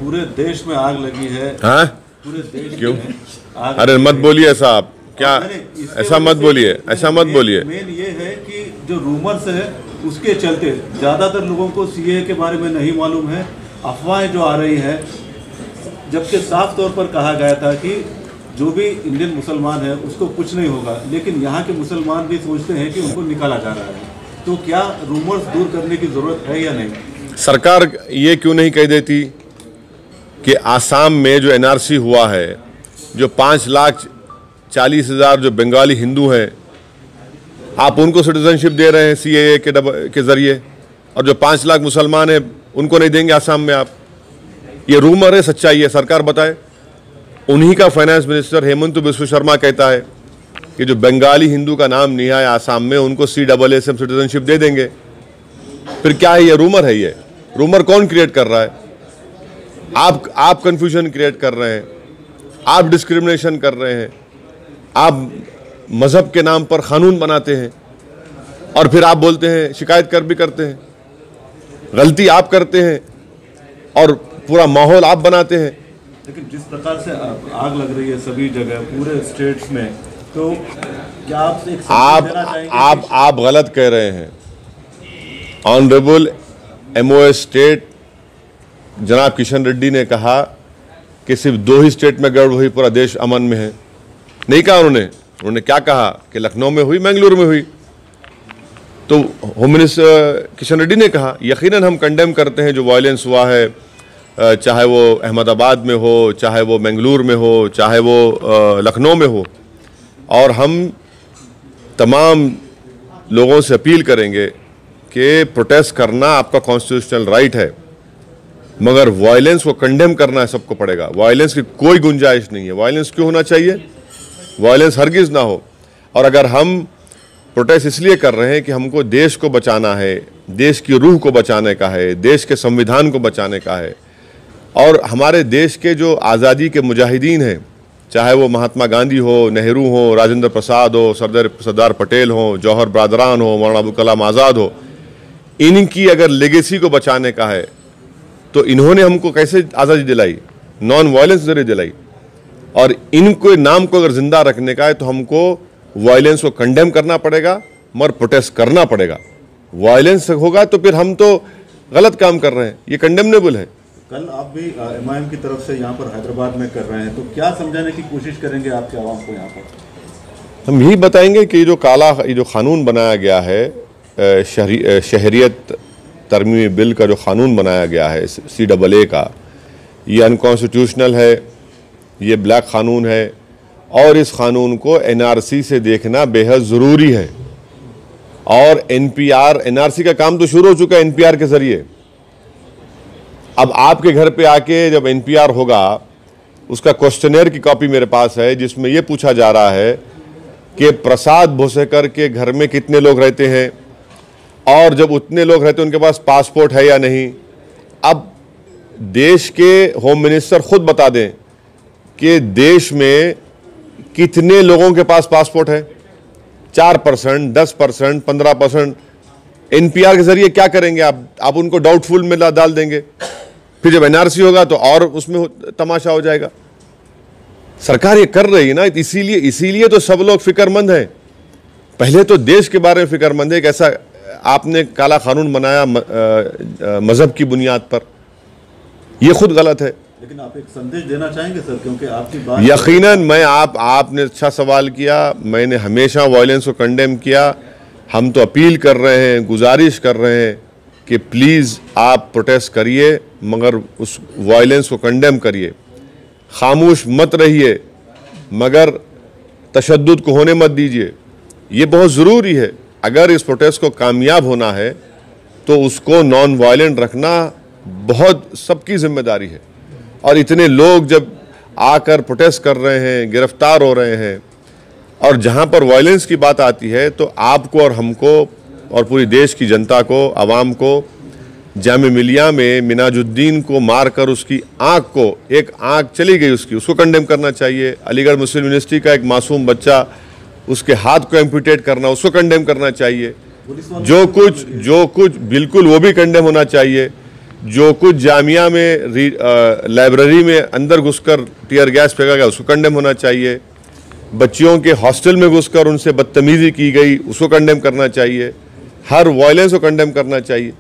पूरे देश में आग लगी है। हाँ, पूरे देश क्यों? में आग। अरे मत बोलिए ऐसा आप, क्या ऐसा मत बोलिए, ऐसा मत बोलिए। मेन ये है कि जो रूमर्स है उसके चलते ज़्यादातर लोगों को सीए के बारे में नहीं मालूम है, अफवाहें जो आ रही हैं, जबकि साफ तौर पर कहा गया था कि जो भी इंडियन मुसलमान है उसको कुछ नहीं होगा, लेकिन यहाँ के मुसलमान भी सोचते हैं कि उनको निकाला जा रहा है। तो क्या रूमर्स दूर करने की ज़रूरत है या नहीं? सरकार ये क्यों नहीं कह देती कि आसाम में जो एनआरसी हुआ है, जो 5,40,000 जो बंगाली हिंदू हैं, आप उनको सिटीजनशिप दे रहे हैं सीएए के जरिए, और जो 5 लाख मुसलमान हैं उनको नहीं देंगे आसाम में आप? ये रूमर है, सच्चाई है? सरकार बताए। उन्हीं का फाइनेंस मिनिस्टर हेमंत बिस्वा शर्मा कहता है कि जो बंगाली हिंदू का नाम नहीं है आसाम में, उनको CAA सिटीजनशिप दे देंगे। फिर क्या है ये? रूमर है। ये रूमर कौन क्रिएट कर रहा है? आप कंफ्यूजन क्रिएट कर रहे हैं, आप डिस्क्रिमिनेशन कर रहे हैं, आप मजहब के नाम पर कानून बनाते हैं और फिर आप बोलते हैं, शिकायत कर भी करते हैं। गलती आप करते हैं और पूरा माहौल आप बनाते हैं। लेकिन जिस प्रकार से आग लग रही है सभी जगह पूरे स्टेट्स में, तो क्या आप एक देना चाहेंगे? आप गलत कह रहे हैं। ऑनरेबल MOS स्टेट जनाब किशन रेड्डी ने कहा कि सिर्फ 2 ही स्टेट में गड़बड़ हुई, पूरा देश अमन में है। नहीं कहा उन्होंने क्या कहा कि लखनऊ में हुई, मैंगलोर में हुई। तो होम मिनिस्टर किशन रेड्डी ने कहा यकीनन हम कंडेम करते हैं जो वायलेंस हुआ है, चाहे वो अहमदाबाद में हो, चाहे वो मैंगलोर में हो, चाहे वो लखनऊ में हो, और हम तमाम लोगों से अपील करेंगे कि प्रोटेस्ट करना आपका कॉन्स्टिट्यूशनल राइट है, मगर वायलेंस को कंडेम करना सबको पड़ेगा। वायलेंस की कोई गुंजाइश नहीं है। वायलेंस क्यों होना चाहिए? वायलेंस हरगिज़ ना हो। और अगर हम प्रोटेस्ट इसलिए कर रहे हैं कि हमको देश को बचाना है, देश की रूह को बचाने का है, देश के संविधान को बचाने का है, और हमारे देश के जो आज़ादी के मुजाहिदीन हैं, चाहे वो महात्मा गांधी हो, नेहरू हो, राजेंद्र प्रसाद हो, सरदार पटेल हो, जौहर बरदरान हो, मौलाना अबुल कलाम आज़ाद हो, इनकी अगर लेगेसी को बचाने का है तो इन्होंने हमको कैसे आज़ादी दिलाई? नॉन वायलेंस जरिए दिलाई। और इनको नाम को अगर जिंदा रखने का है तो हमको वायलेंस को कंडेम करना पड़ेगा, मगर प्रोटेस्ट करना पड़ेगा। वायलेंस होगा तो फिर हम तो गलत काम कर रहे हैं, ये कंडेमनेबल है। कल आप भी MIM की तरफ से यहाँ पर हैदराबाद में कर रहे हैं, तो क्या समझाने की कोशिश करेंगे आपके आवाम को यहाँ पर? हम यही बताएंगे कि जो कानून बनाया गया है, शहरियत तरमीमी बिल का जो कानून बनाया गया है CAA का, ये अनकॉन्स्टिट्यूशनल है, ये ब्लैक कानून है, और इस कानून को NRC से देखना बेहद ज़रूरी है। और NRC का काम तो शुरू हो चुका है NPR के ज़रिए। अब आपके घर पे आके जब NPR होगा, उसका क्वेश्चनेयर की कॉपी मेरे पास है, जिसमें ये पूछा जा रहा है कि प्रसाद भोसेकर के घर में कितने लोग रहते हैं, और जब उतने लोग रहते हैं उनके पास पासपोर्ट है या नहीं। अब देश के होम मिनिस्टर खुद बता दें कि देश में कितने लोगों के पास पासपोर्ट है। 4%, 10%, 15%। NPR के जरिए क्या करेंगे आप उनको डाउटफुल में डाल देंगे। फिर जब NRC होगा तो और उसमें तमाशा हो जाएगा। सरकार ये कर रही है ना, इसीलिए तो सब लोग फिक्रमंद हैं। पहले तो देश के बारे में फिक्रमंद है कि ऐसा आपने काला कानून बनाया मजहब की बुनियाद पर, ये खुद गलत है। लेकिन आप एक संदेश देना चाहेंगे सर, क्योंकि आपकी बात यकीनन मैं आपने अच्छा सवाल किया। मैंने हमेशा वायलेंस को कंडेम किया। हम तो अपील कर रहे हैं, गुजारिश कर रहे हैं कि प्लीज़ आप प्रोटेस्ट करिए, मगर उस वायलेंस को कंडेम करिए। खामोश मत रहिए, मगर तशद्दुद को होने मत दीजिए। ये बहुत ज़रूरी है। अगर इस प्रोटेस्ट को कामयाब होना है तो उसको नॉन वायलेंट रखना बहुत सबकी जिम्मेदारी है। और इतने लोग जब आकर प्रोटेस्ट कर रहे हैं, गिरफ्तार हो रहे हैं, और जहां पर वायलेंस की बात आती है तो आपको और हमको और पूरी देश की जनता को, आवाम को, जामे मिलिया में मिनाजुद्दीन को मारकर उसकी आँख को, एक आँख चली गई उसको कंडेम करना चाहिए। अलीगढ़ मुस्लिम यूनिवर्सिटी का एक मासूम बच्चा, उसके हाथ को एम्पुटेट करना, उसको कंडेम करना चाहिए। जो कुछ बिल्कुल वो भी कंडेम होना चाहिए। जो कुछ जामिया में लाइब्रेरी में अंदर घुसकर टीयर गैस फेंका गया उसको कंडेम होना चाहिए, बच्चियों के हॉस्टल में घुसकर उनसे बदतमीजी की गई उसको कंडेम करना चाहिए, हर वायलेंस को कंडेम करना चाहिए।